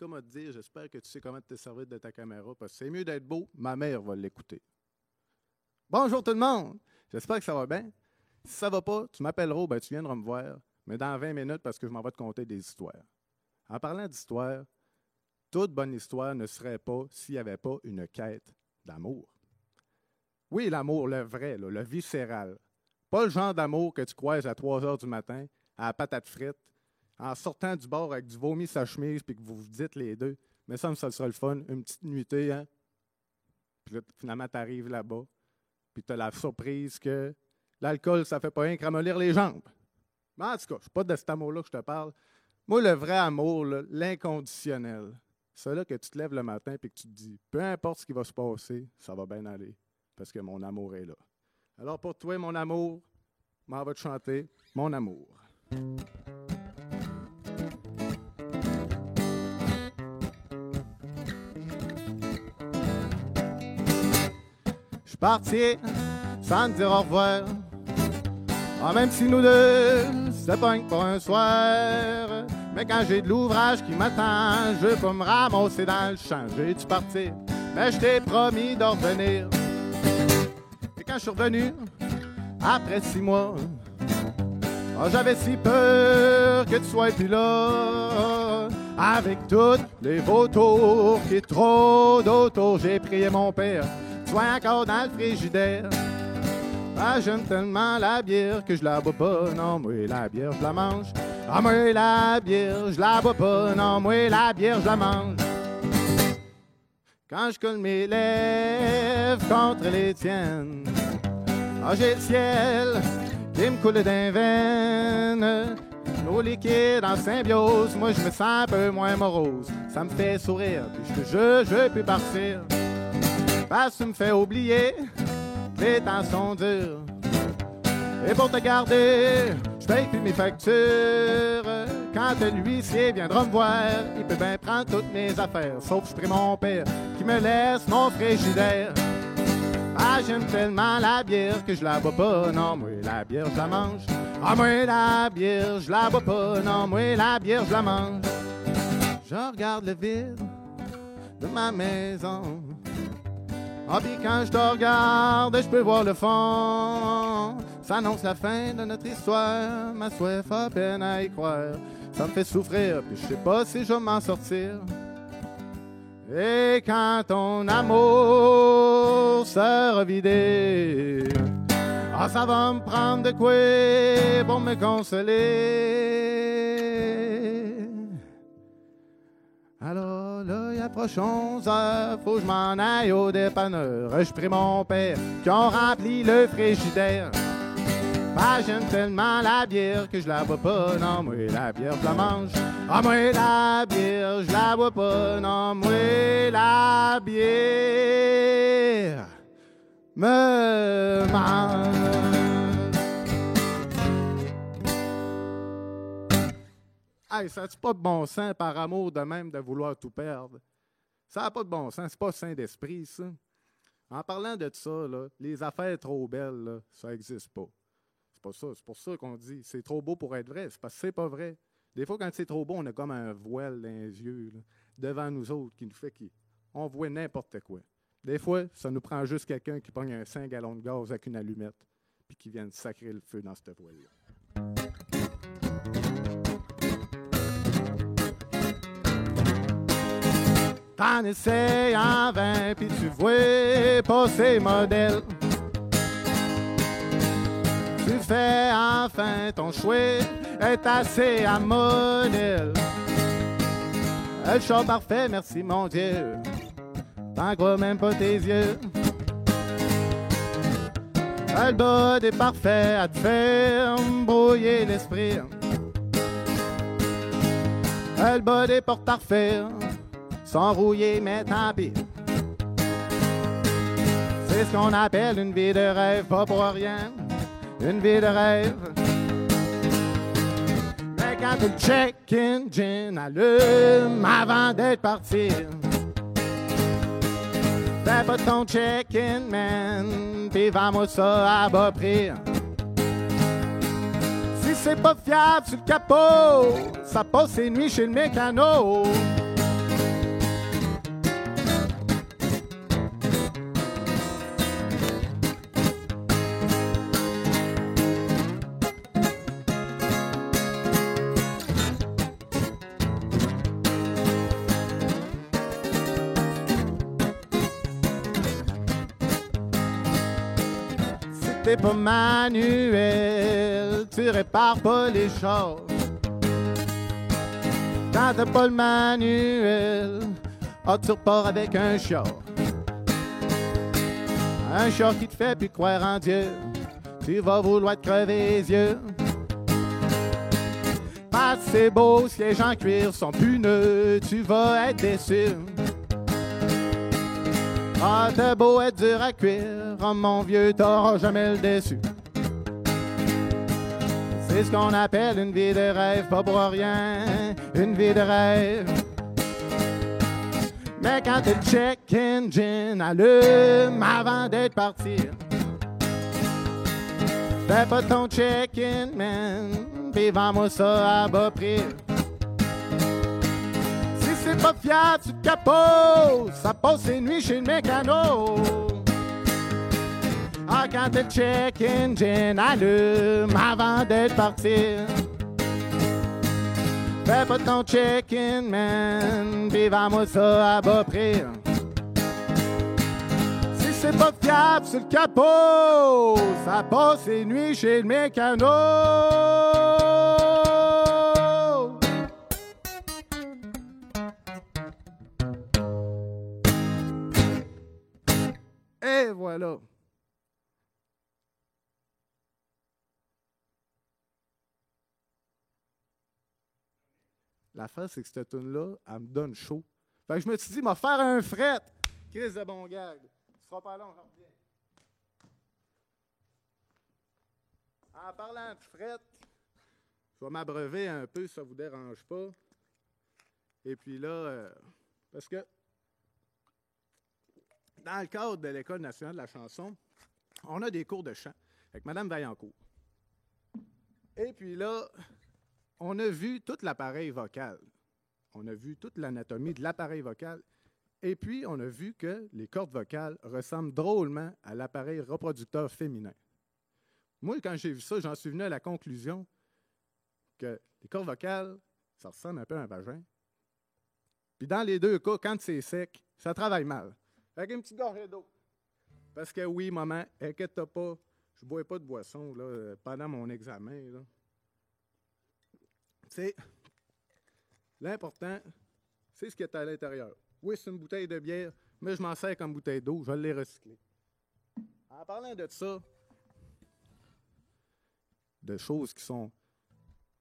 cas, m'a dit, j'espère que tu sais comment te servir de ta caméra, parce que c'est mieux d'être beau, ma mère va l'écouter. Bonjour tout le monde! J'espère que ça va bien. Si ça va pas, tu m'appelleras, ben tu viendras me voir, mais dans 20 minutes parce que je m'en vais te conter des histoires. En parlant d'histoire, toute bonne histoire ne serait pas s'il n'y avait pas une quête d'amour. Oui, l'amour, le vrai, là, le viscéral. Pas le genre d'amour que tu croises à 3 heures du matin, à la patate frite, en sortant du bar avec du vomi sa chemise, puis que vous vous dites les deux, mais ça sera le fun, une petite nuitée, hein? Puis là, finalement, tu arrives là-bas, puis tu as la surprise que l'alcool, ça fait pas rien que ramollir les jambes. Mais en tout cas, je ne suis pas de cet amour-là que je te parle. Moi, le vrai amour, là, l'inconditionnel, c'est là que tu te lèves le matin et que tu te dis, peu importe ce qui va se passer, ça va bien aller, parce que mon amour est là. Alors pour toi, mon amour, je m'en vais te chanter mon amour. Je suis parti sans te dire au revoir. Ah, même si nous deux, c'est pas pour un soir. Mais quand j'ai de l'ouvrage qui m'attend, je veux pas me ramasser dans le champ. J'ai dû partir, mais je t'ai promis de revenir. Et quand je suis revenu, après 6 mois, oh, j'avais si peur que tu sois plus là. Avec toutes les vautours qui est trop d'autour, j'ai prié mon père, tu sois encore dans le frigidaire. Ah, j'aime tellement la bière que je la bois pas. Non, moi, la bière, je la mange. Ah, moi, la bière, je la bois pas. Non, moi, la bière, je la mange. Quand je colle mes lèvres contre les tiennes, ah, j'ai le ciel qui me coule d'un veine. Nos liquides en symbiose, moi, je me sens un peu moins morose. Ça me fait sourire, puis je veux plus partir. Parce que tu me fais oublier. Les temps sont durs. Et pour te garder, je paye plus mes factures. Quand l'huissier viendra me voir, il peut bien prendre toutes mes affaires. Sauf que je prie mon père qui me laisse mon frigidaire. Ah, j'aime tellement la bière que je la bois pas. Non, moi, la bière, je la mange. Ah, moi, la bière, je la bois pas. Non, moi, la bière, je la mange. Je regarde le vide de ma maison. Ah, puis quand je te regarde, je peux voir le fond. Ça annonce la fin de notre histoire. Ma soif a peine à y croire. Ça me fait souffrir, puis je sais pas si je vais m'en sortir. Et quand ton amour sera vidé, ah, ça va me prendre de quoi pour me consoler. Alors là, il approche 11 heures, faut que je m'en aille au dépanneur. Je prie mon père qui ont rempli le frigidaire. Ah, j'aime tellement la bière que je la bois pas. Non, moi, la bière, je la mange. Ah, moi, la bière, je la bois pas. Non, moi, la bière me mange. Hey, ça n'a pas de bon sens par amour de même de vouloir tout perdre. Ça n'a pas de bon sens, c'est pas sain d'esprit, ça. En parlant de ça, là, les affaires trop belles, là, ça n'existe pas. C'est pas ça, c'est pour ça qu'on dit c'est trop beau pour être vrai, c'est parce que c'est pas vrai. Des fois, quand c'est trop beau, on a comme un voile dans les yeux, là, devant nous autres, qui nous fait qu'on voit n'importe quoi. Des fois, ça nous prend juste quelqu'un qui pogne un 5 gallons de gaz avec une allumette, puis qui vient sacrer le feu dans cette voile-là. T'en essayes en vain, puis tu vois pas ces modèles. Tu fais enfin ton choix, est assez à modèle. Le chat parfait, merci mon Dieu, t'en crois même pas tes yeux. Le body est parfait à te faire brouiller l'esprit. Le body porte à refaire. Sans rouiller, mais tant pis. C'est ce qu'on appelle une vie de rêve, pas pour rien, une vie de rêve. Mais quand le check-in allume avant d'être parti, fais pas ton check-in, man, pis vends-moi ça à bas prix. Si c'est pas fiable sur le capot, ça passe ses nuits chez le mécano. t'es pas manuel, tu répares pas les chars. Quand t'as pas le manuel, tu repars avec un char. Un char qui te fait plus croire en Dieu, tu vas vouloir te crever les yeux. Parce que c'est beau, sièges en cuir sont puneux, tu vas être déçu. Ah, t'as beau être dur à cuire, oh mon vieux, t'auras jamais le déçu. C'est ce qu'on appelle une vie de rêve, pas pour rien, une vie de rêve. Mais quand le check engine allume avant d'être parti, fais pas ton check-in, man, pis vends-moi ça à bas prix. Si c'est pas fiable, tu te caposes, ça passe ses nuits chez le mécano. Ah, quand le check-engine allume avant d'être parti, fais pas ton check-in, man, pis vends-moi ça à bas prix. Si c'est pas fiable sur le capot, ça passe ses nuits chez le mécano. Et voilà. L'affaire, c'est que cette tune-là, elle me donne chaud. Fait que je me suis dit, m'a faire un fret. Crise de bon gag. Ce sera pas long, j'en reviens. En parlant de fret, je vais m'abreuver un peu, ça vous dérange pas. Et puis là, parce que dans le cadre de l'École nationale de la chanson, on a des cours de chant avec Mme Vaillancourt. Et puis là, on a vu tout l'appareil vocal. On a vu toute l'anatomie de l'appareil vocal. Et puis, on a vu que les cordes vocales ressemblent drôlement à l'appareil reproducteur féminin. Moi, quand j'ai vu ça, j'en suis venu à la conclusion que les cordes vocales, ça ressemble un peu à un vagin. Puis dans les deux cas, quand c'est sec, ça travaille mal. Avec une petite gorgée d'eau. Parce que oui, maman, inquiète-toi pas, je ne bois pas de boisson là, pendant mon examen. Là. L'important, c'est ce qui est à l'intérieur. Oui, c'est une bouteille de bière, mais je m'en sers comme bouteille d'eau, je vais l'ai recycler. En parlant de ça, de choses qui sont...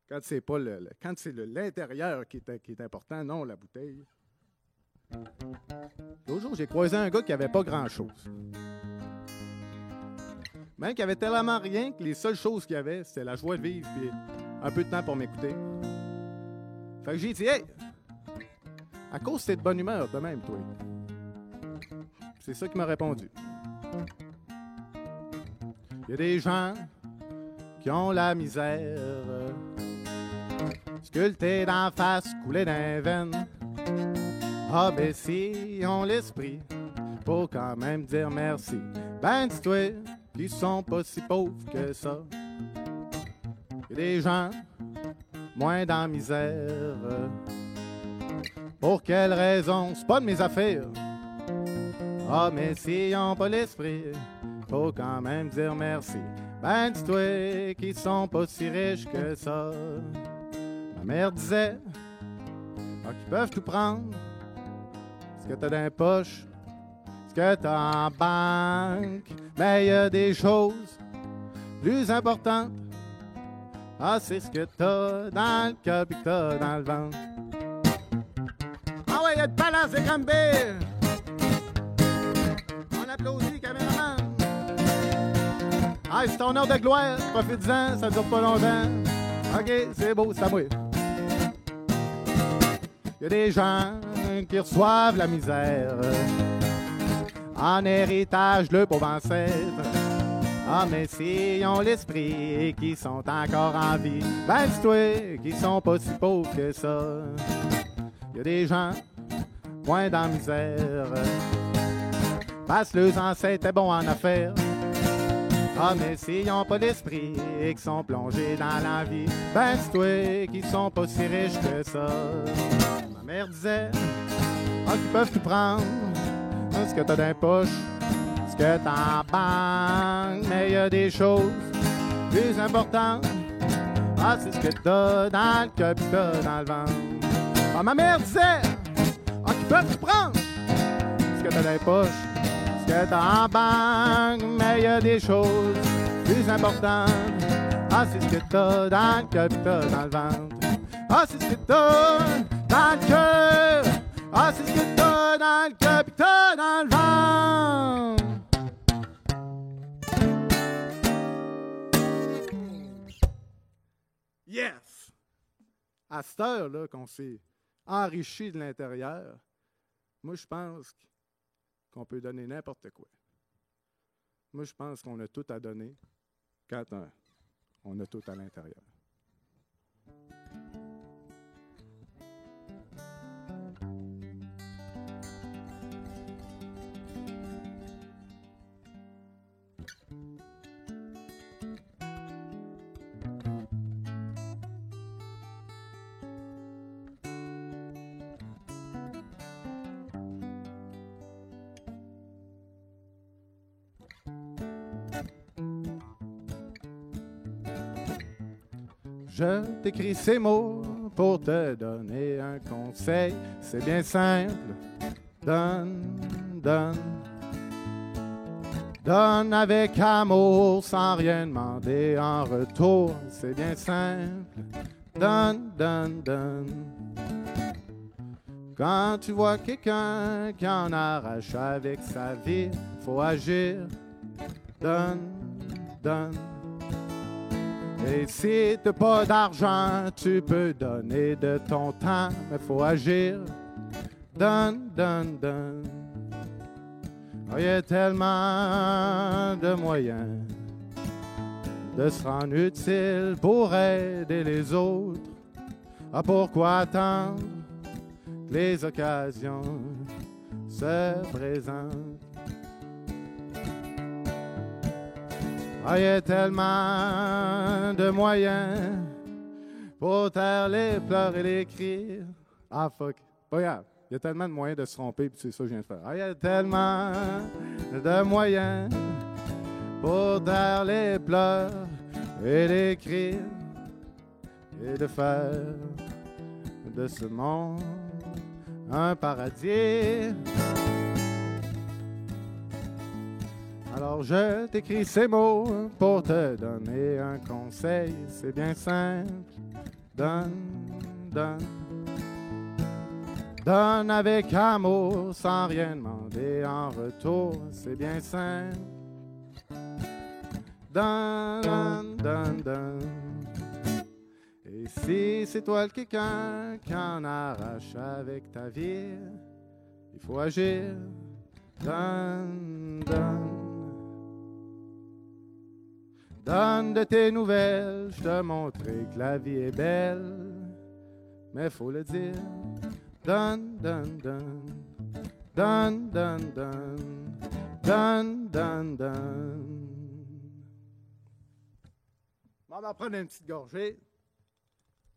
Quand c'est pas quand c'est l'intérieur qui est important, non la bouteille. L'autre jour, j'ai croisé un gars qui avait pas grand-chose. Même qu'il avait tellement rien que les seules choses qu'il avait, c'était la joie de vivre et un peu de temps pour m'écouter. Fait que j'ai dit, hey, à cause t'es de bonne humeur de même, toi. C'est ça qu'il m'a répondu. Il y a des gens qui ont la misère, sculptés d'en face, coulés dans les veines. Ah ben si, ils ont l'esprit, faut quand même dire merci. Ben dis-toi, qu'ils sont pas si pauvres que ça. Il y a des gens moins dans la misère. Pour quelle raison? C'est pas de mes affaires. Ah, mais s'ils n'ont pas l'esprit, faut quand même dire merci. Ben, dis-toi qu'ils sont pas si riches que ça. Ma mère disait qu'ils peuvent tout prendre. Ce que t'as dans les poches, ce que t'as en banque. Mais il y a des choses plus importantes. Ah, c'est ce que t'as dans le cœur pis que t'as dans le ventre. Ah ouais, il y a de balance et Granby. On applaudit, caméraman. Ah, c'est ton heure de gloire, profite-en, ça dure pas longtemps. OK, c'est beau, ça mouille. Il y a des gens qui reçoivent la misère en héritage, le pauvre ancêtre. Ah, mais s'ils ont l'esprit et qu'ils sont encore en vie, ben dis-toi qu'ils sont pas si pauvres que ça. Il y a des gens moins dans la misère parce que leurs ancêtres étaient bons en affaires. Ah, mais s'ils n'ont pas d'esprit et qu'ils sont plongés dans la vie, ben dis-toi qu'ils sont pas si riches que ça. Ma mère disait qu'ils peuvent tout prendre, ce que t'as dans les poches, ce ce que t'en banques, mais y a des choses plus importantes. Ah, c'est ce que t'as dans le cœur pis t'as dans le ventre. Ah, ma mère disait, ah, qui peux-tu prendre ce que t'as dans les poches, ce que t'as en banque, mais y a des choses plus importantes. Ah, c'est ce que t'as dans le cœur pis t'as dans le ventre. Ah, c'est ce que t'as dans le cœur. Ah, c'est ce que t'as dans le cœur pis t'as dans le ventre. Yes! À cette heure-là qu'on s'est enrichi de l'intérieur, moi, je pense qu'on peut donner n'importe quoi. Moi, je pense qu'on a tout à donner quand on a tout à l'intérieur. Je t'écris ces mots pour te donner un conseil. C'est bien simple. Donne, donne. Donne avec amour sans rien demander en retour. C'est bien simple. Donne, donne, donne. Quand tu vois quelqu'un qui en arrache avec sa vie, faut agir. Donne, donne. Et si t'as pas d'argent, tu peux donner de ton temps, mais faut agir. Donne, donne, donne. Oh, y a tellement de moyens de se rendre utile pour aider les autres. Ah, pourquoi attendre que les occasions se présentent? Ah, y a tellement de moyens pour taire les pleurs et les cris. Ah, fuck. Pas grave. Il y a tellement de moyens de se tromper, puis c'est ça que je viens de faire. Ah, y a tellement de moyens pour taire les pleurs et les cris et de faire de ce monde un paradis. Alors je t'écris ces mots pour te donner un conseil. C'est bien simple. Donne, donne. Donne avec amour sans rien demander en retour. C'est bien simple. Donne, donne, donne, donne. Et si c'est toi le quelqu'un qui en arrache avec ta vie, il faut agir. Donne, donne. Donne de tes nouvelles, je te montrerai que la vie est belle, mais faut le dire. Donne, donne, donne, donne, donne, donne, donne, donne, donne. On va prendre une petite gorgée.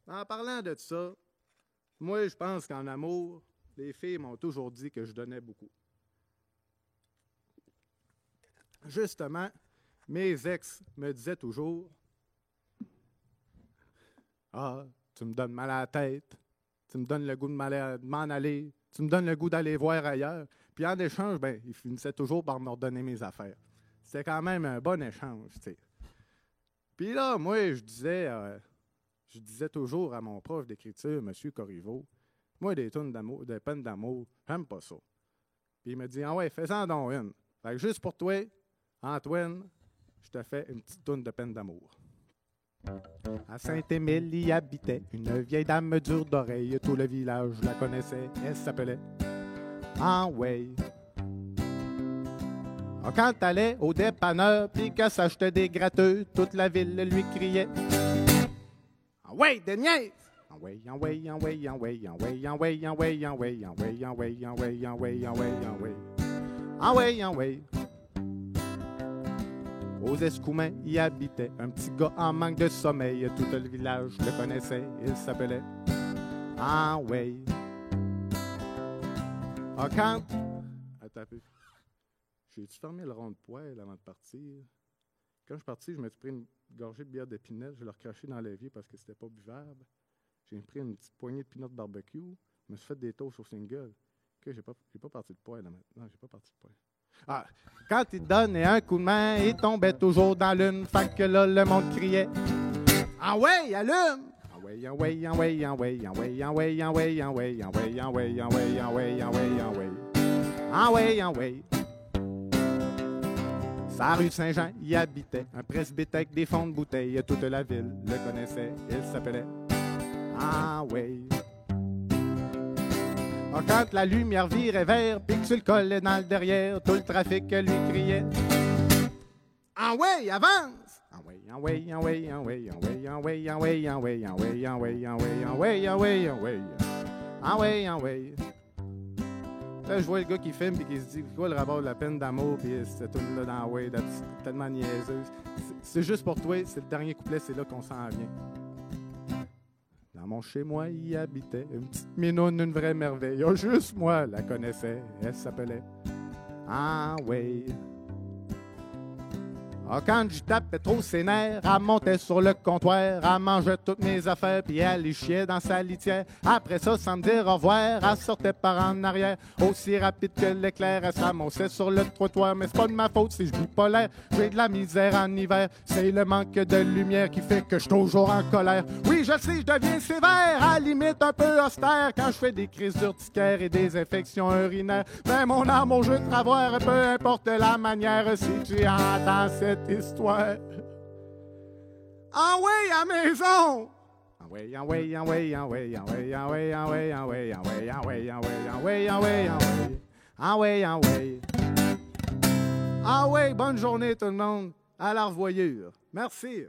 En parlant de ça, moi, je pense qu'en amour, les filles m'ont toujours dit que je donnais beaucoup. Justement, mes ex me disaient toujours « Ah, tu me donnes mal à la tête, tu me donnes le goût de m'en aller, tu me donnes le goût d'aller voir ailleurs. » Puis en échange, ben, ils finissaient toujours par me redonner mes affaires. C'était quand même un bon échange, tu sais. Puis là, moi, je disais toujours à mon prof d'écriture, M. Corriveau, moi, des tunes d'amour, des peines d'amour, j'aime pas ça. Puis il me dit « Ah ouais, fais-en donc une. » Fait que juste pour toi, Antoine, je te fais une petite toune de peine d'amour. À Saint-Émile y habitait une vieille dame dure d'oreille. Tout le village la connaissait. Elle s'appelait Anouay. Quand t'allais au dépanneur puis qu'elle s'achetait des gratteux, toute la ville lui criait Anouay, des niaises! Anouay, Anouay, Anouay, Anouay, Anouay, Anouay, Anouay, Anouay, Anouay, Anouay, Anouay, Anouay, Anouay, Anouay. Anouay, Anouay. Aux Escoumins y habitait un petit gars en manque de sommeil. Tout le village le connaissait, il s'appelait Anouay. Quand... Attends un peu. J'ai-tu fermé le rond de poêle avant de partir? Quand je suis parti, je m'étais pris une gorgée de bière d'épinette. Je l'ai recraché dans l'évier parce que c'était pas buvable. J'ai pris une petite poignée de peanut barbecue. Je me suis fait des toasts au single. OK, j'ai pas parti de poêle. Non, j'ai pas parti de poêle. Ah, quand il donnait un coup de main, il tombait toujours dans l'une. Fait que là, le monde criait « Ah ouais, allume! » Ah ouais, ah ouais, ah ouais, ah ouais, ah ouais, ah ouais, ah ouais, ah ouais, ah ouais, ah ouais, ah ouais, ah ouais, ah ouais, ah ouais. Ah ouais, ah ouais. Sa rue Saint-Jean y habitait un presbytère avec des fonds de bouteilles. Toute la ville le connaissait, il s'appelait Ah ouais. Ah, quand la lumière virait vert, pis que tu le collais dans le derrière, tout le trafic lui criait Ah ouais, avance! Ah ouais, ah ouais, ah ouais, ah ouais, ah ouais, ah ouais, ah ouais, ah ouais, ah ouais, ah ouais, ah ouais, ah ouais, ah ouais, ah ouais, ah ouais, ah ouais. Là, je vois le gars qui filme et qui se dit quoi le rapport de la peine d'amour, puis c'était tout là dans ouais, tellement niaiseuse. C'est juste pour toi, c'est le dernier couplet, c'est là qu'on s'en vient. Dans mon chez-moi, il habitait une petite minoune, une vraie merveille. Oh, juste moi la connaissais, elle s'appelait Ah ouais. Ah, quand je tapais trop ses nerfs, elle montait sur le comptoir, elle mangeait toutes mes affaires, puis elle les chiait dans sa litière. Après ça, sans me dire au revoir, elle sortait par en arrière. Aussi rapide que l'éclair, elle s'amonçait sur le trottoir. Mais c'est pas de ma faute si je vis pas l'air, j'ai de la misère en hiver. C'est le manque de lumière qui fait que je suis toujours en colère. Oui, je sais, je deviens sévère, à la limite un peu austère, quand je fais des crises urticaires et des infections urinaires. Mais mon amour, je veux te revoir, peu importe la manière, si tu entends cette histoire. Ah oui, à maison! Ah oui, ah oui, ah oui, ah oui, ah oui, ah oui, ah oui, ah oui, ah oui, ah oui, ah oui, ah oui, ah oui, ah oui, ah oui, ah oui. Ah oui, bonne journée tout le monde. À la revoyure. Merci.